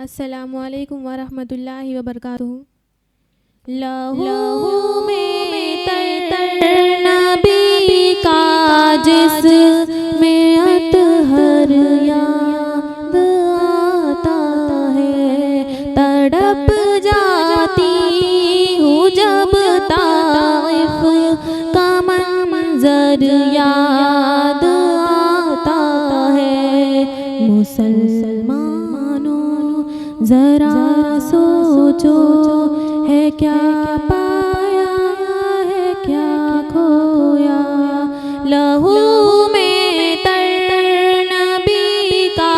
السلام علیکم ورحمۃ اللہ وبرکاتہ۔ لہو میں تر نبی کا جس میں اطہر یاد آتا ہے، تڑپ جاتی ہوں جب طائف کا منظر یاد آتا ہے۔ مسلمانوں ذرا سوچو، ہے کیا پایا ہے کیا کھویا؟ لہو میں تر نبی کا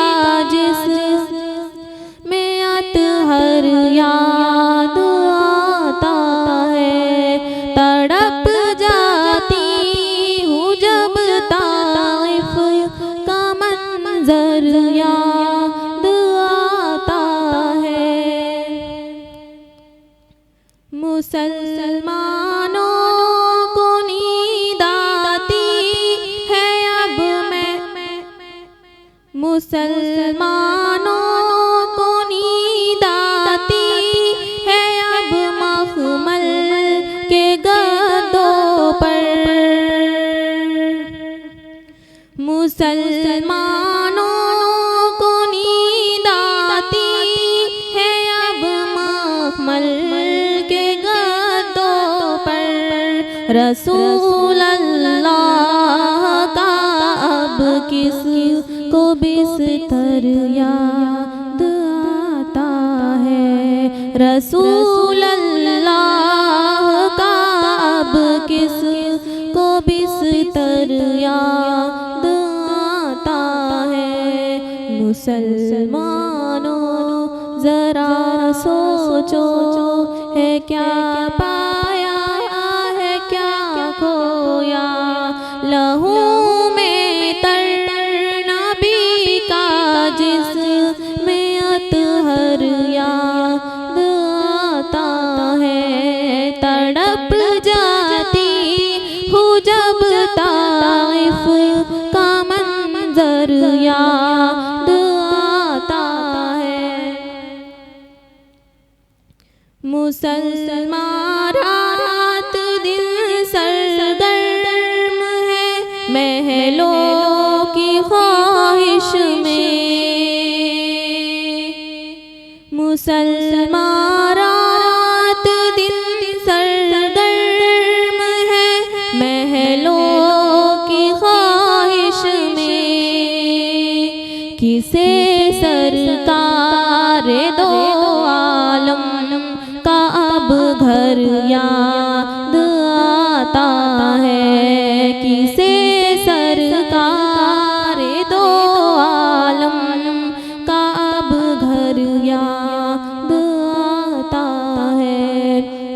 جس میں اطہر یاد آتا ہے، تڑپ جاتی ہوں جب طائف کا منظر یاد آتا ہے۔ مسلمانوں کو نیند آتی ہے اب میں، مسلمانوں کو نیند آتی ہے اب مخمل کے گدوں پر۔ مسلمانوں کو نیند آتی ہے اب مخمل کے گدوں پر۔ رسول اللہ کا اب کس کو بستر یاد آتا ہے؟ رسول اللہ کا اب کس کو بستر یاد آتا ہے۔ مسلمانوں ذرا سوچو، ہے کیا پایا ہے کیا کھویا؟ لہو میں تر نبی کا جس میں اطہر یاد آتا ہے، تڑپ جاتی ہوں جب طائف کا منظر یاد آتا ہے۔ مسلمان رات دن سرگرم ہے محلوں کی خواہش میں۔ مسلمان رات دن سرگرم ہے محلوں کی خواہش میں۔ کسے سرکار دو عالم کا اب گھر یاد آتا ہے؟ کسے سرکار دو عالم کا اب گھر یاد آتا ہے؟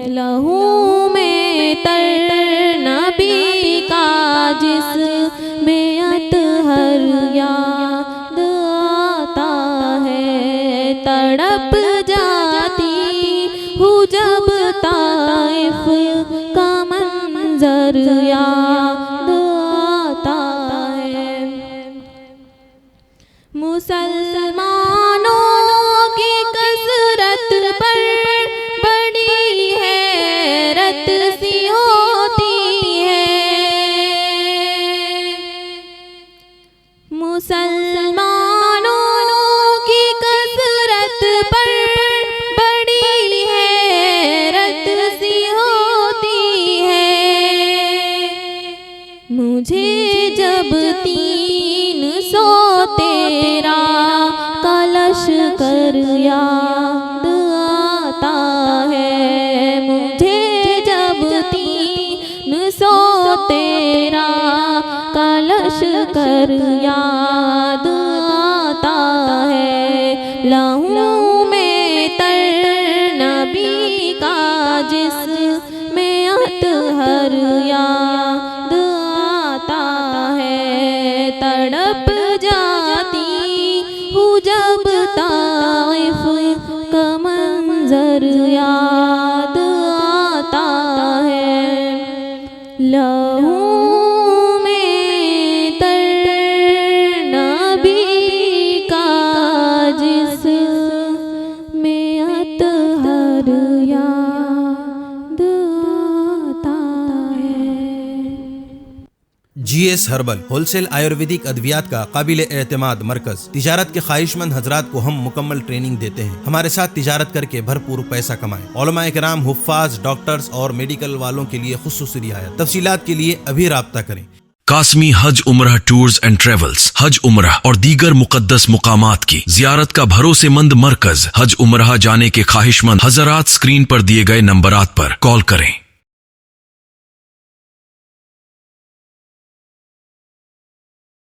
لہو میں تر نبی کا جس میں اطہر یاد آتا ہے، تڑپ جاتی ہوں جب طائف کا منظر یاد آتا ہے۔ مسلمانوں کی کثرت پر بڑی حیرت سی ہوتی ہے۔ مسلمانوں کی کثرت پر بڑی حیرت سی ہوتی ہے۔ مجھے جب 313 کا لشکر یاد آتا ہے، مجھے جب 313 کا لشکر یاد آتا ہے۔ لہو میں تر نبی کا جس میں اطہر یاد آتا ہے، تڑپ جاتی ہوں جب طائف کا منظر یاد آتا ہے۔ لہو میں تر نبی کا جس GS herbal wholesale Ayurvedic ادویات کا قابل اعتماد مرکز۔ تجارت کے خواہش مند حضرات کو ہم مکمل ٹریننگ دیتے ہیں۔ ہمارے ساتھ تجارت کر کے بھرپور پیسہ کمائیں۔ علماء کرام، حفاظ، ڈاکٹرز اور میڈیکل والوں کے لیے خصوصی رعایت۔ تفصیلات کے لیے ابھی رابطہ کریں۔ قاسمی حج عمرہ ٹورز اینڈ ٹریولز حج عمرہ اور دیگر مقدس مقامات کی زیارت کا بھروسے مند مرکز۔ حج عمرہ جانے کے خواہش مند حضرات اسکرین پر دیے گئے نمبرات پر کال کریں۔